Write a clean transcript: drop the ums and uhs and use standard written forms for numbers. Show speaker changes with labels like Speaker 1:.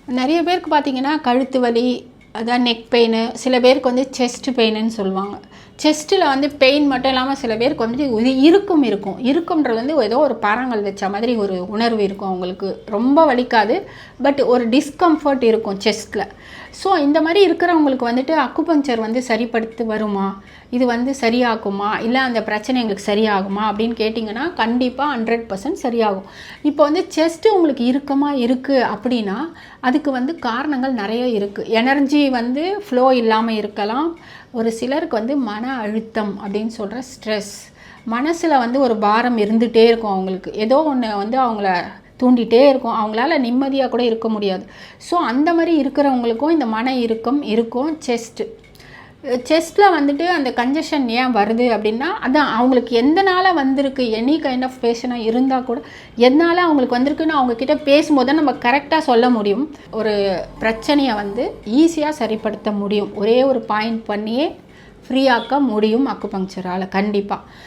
Speaker 1: நிறைய பேருக்கு பார்த்தீங்கன்னா கழுத்து வலி, அதான் நெக் பெயின், சில பேருக்கு வந்து செஸ்ட் பெயின்னு சொல்லுவாங்க. செஸ்ட்டில் வந்து பெயின் மட்டும் இல்லாமல் சில பேருக்கு வந்து இருக்கும்ன்றது வந்து ஏதோ ஒரு பாறாங்கல் வச்ச மாதிரி ஒரு உணர்வு இருக்கும் அவங்களுக்கு. ரொம்ப வலிக்காது, பட் ஒரு டிஸ்கம்ஃபர்ட் இருக்கும் செஸ்ட்டில். ஸோ இந்த மாதிரி இருக்கிறவங்களுக்கு வந்துட்டு அக்குபங்க்சர் வந்து சரிப்படுத்தி வருமா, இது வந்து சரியாகுமா, இல்லை அந்த பிரச்சனை எங்களுக்கு சரியாகுமா அப்படின்னு கேட்டிங்கன்னா கண்டிப்பாக 100% சரியாகும். இப்போ வந்து செஸ்ட்டு உங்களுக்கு இறுக்கமாக இருக்குது அப்படின்னா அதுக்கு வந்து காரணங்கள் நிறைய இருக்குது. எனர்ஜி வந்து ஃப்ளோ இல்லாமல் இருக்கலாம். ஒரு சிலருக்கு வந்து மன அழுத்தம் அப்படின்னு சொல்கிற ஸ்ட்ரெஸ், மனசில் வந்து ஒரு பாரம் இருந்துகிட்டே இருக்கும் அவங்களுக்கு. ஏதோ ஒன்று வந்து அவங்கள தூண்டிகிட்டே இருக்கும், அவங்களால நிம்மதியாக கூட இருக்க முடியாது. ஸோ அந்த மாதிரி இருக்கிறவங்களுக்கும் இந்த மன இறுக்கம் இருக்கும். செஸ்ட்டில் வந்துட்டு அந்த கன்ஜஷன் ஏன் வருது அப்படின்னா, அதான் அவங்களுக்கு எந்தனால வந்திருக்கு, எனி கைண்ட் ஆஃப் பேஷனாக இருந்தால் கூட எதனால் அவங்களுக்கு வந்திருக்குன்னு அவங்கக்கிட்ட பேசும்போது நம்ம கரெக்டாக சொல்ல முடியும். ஒரு பிரச்சனையை வந்து ஈஸியாக சரிப்படுத்த முடியும். ஒரே ஒரு பாயிண்ட் பண்ணியே ஃப்ரீயாக்க முடியும் அக்குபங்க்சரால் கண்டிப்பாக.